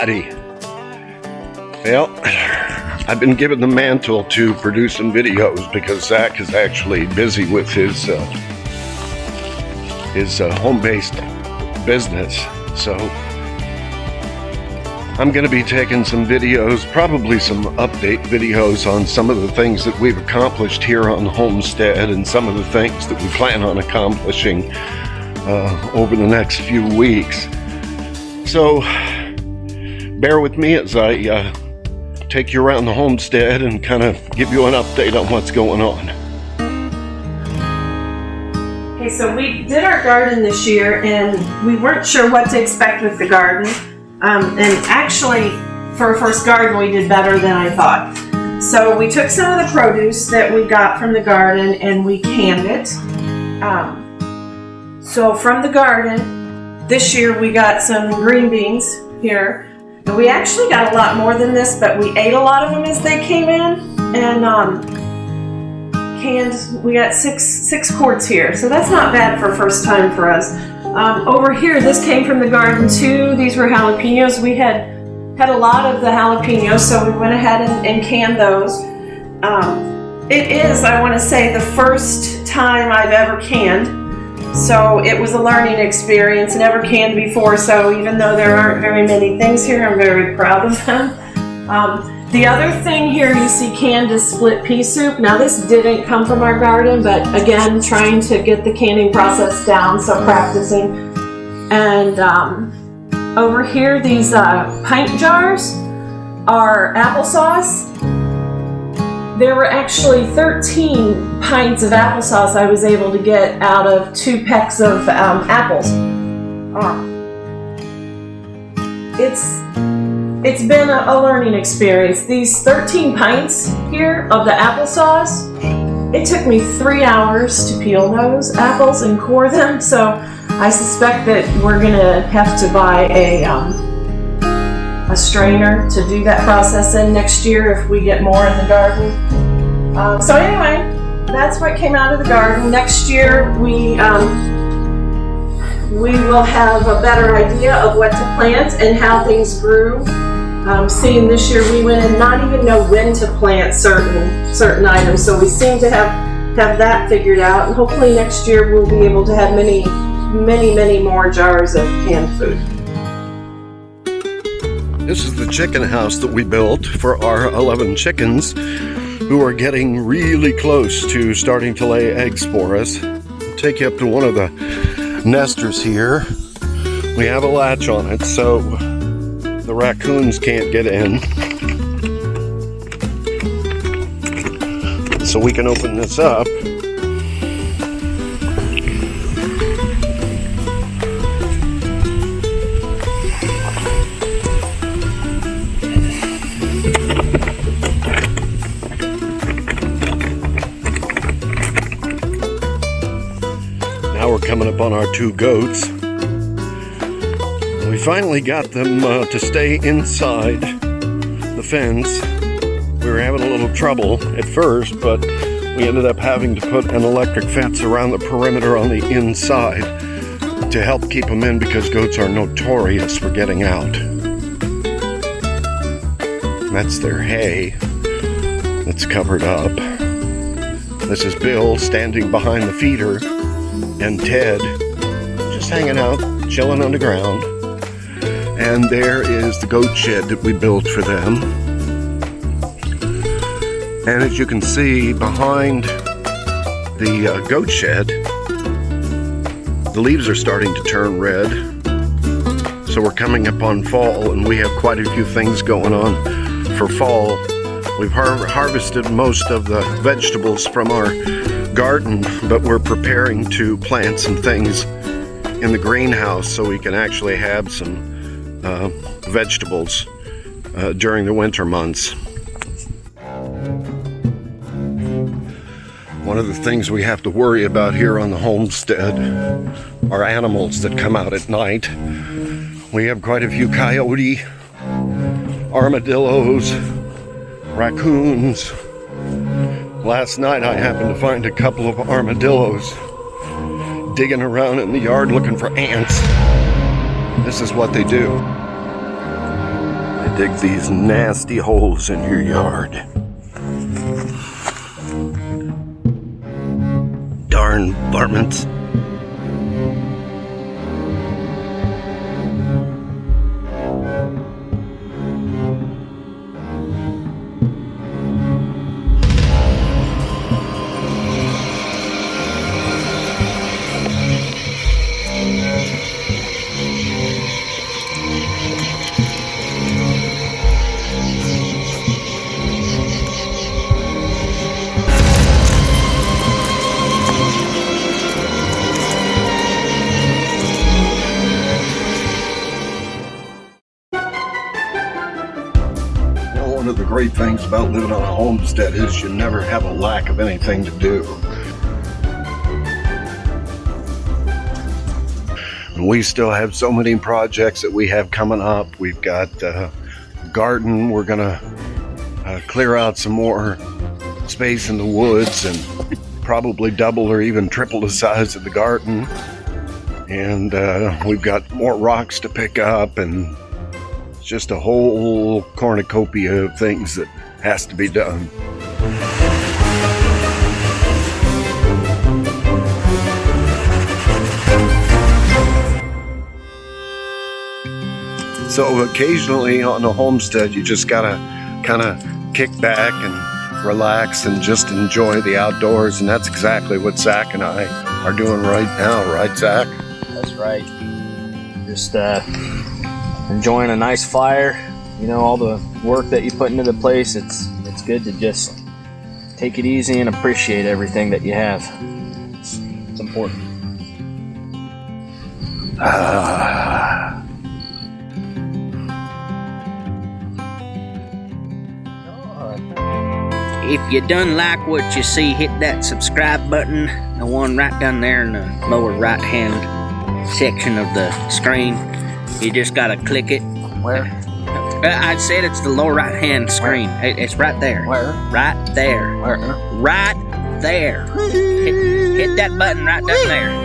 Alrighty. Well, I've been given the mantle to produce some videos because Zach is actually busy with his home-based business. So I'm going to be taking some videos, probably some update videos on some of the things that we've accomplished here on Homestead and some of the things that we plan on accomplishing over the next few weeks. So bear with me as I take you around the homestead and kind of give you an update on what's going on. Okay, so we did our garden this year and we weren't sure what to expect with the garden. And actually, for a first garden, we did better than I thought. So we took some of the produce that we got from the garden and we canned it. So from the garden, this year we got some green beans here. And we actually got a lot more than this, but we ate a lot of them as they came in. And canned, we got six quarts here. So that's not bad for first time for us. Over here, this came from the garden too. These were jalapenos. We had a lot of the jalapenos, so we went ahead and canned those. It is, I want to say, the first time I've ever canned. So it was a learning experience. Never canned before, so even though there aren't very many things here, I'm very proud of them. The other thing here you see canned is split pea soup. Now this didn't come from our garden, but again, trying to get the canning process down, so practicing. And over here, these pint jars are applesauce. There were actually 13 pints of applesauce I was able to get out of 2 pecks of apples. It's been a learning experience. These 13 pints here of the applesauce, it took me 3 hours to peel those apples and core them, so I suspect that we're gonna have to buy a strainer to do that process in next year if we get more in the garden. So anyway, that's what came out of the garden. Next year we will have a better idea of what to plant and how things grew. Seeing this year we went and not even know when to plant certain items, so we seem to have that figured out, and hopefully next year we'll be able to have many more jars of canned food. This is the chicken house that we built for our 11 chickens who are getting really close to starting to lay eggs for us. I'll take you up to one of the nesters here. We have a latch on it, so the raccoons can't get in. So we can open this up. Now we're coming up on our 2 goats. We finally got them to stay inside the fence. We were having a little trouble at first, but we ended up having to put an electric fence around the perimeter on the inside to help keep them in because goats are notorious for getting out. That's their hay that's covered up. This is Bill standing behind the feeder, and Ted just hanging out, chilling on the ground. And there is the goat shed that we built for them. And as you can see behind the goat shed, the leaves are starting to turn red. So we're coming up on fall and we have quite a few things going on for fall. We've harvested most of the vegetables from our garden, but we're preparing to plant some things in the greenhouse so we can actually have some vegetables during the winter months. One of the things we have to worry about here on the homestead are animals that come out at night. We have quite a few coyote, armadillos, raccoons. Last night I happened to find a couple of armadillos digging around in the yard looking for ants. This is what they do. dig these nasty holes in your yard. Darn varmints. One of the great things about living on a homestead is you never have a lack of anything to do. And we still have so many projects that we have coming up. We've got a garden. We're gonna clear out some more space in the woods and probably double or even triple the size of the garden. And we've got more rocks to pick up, and just a whole cornucopia of things that has to be done. So occasionally on a homestead, you just gotta kind of kick back and relax and just enjoy the outdoors, and that's exactly what Zach and I are doing right now, right, Zach? That's right. Just enjoying a nice fire. You know, all the work that you put into the place, it's good to just take it easy and appreciate everything that you have. It's important. If you done like what you see, hit that subscribe button, the one right down there in the lower right hand section of the screen. You just gotta click it. Where? I said it's the lower right hand screen. It's right there. Where? Right there. Where? Right there. Hit that button right down there.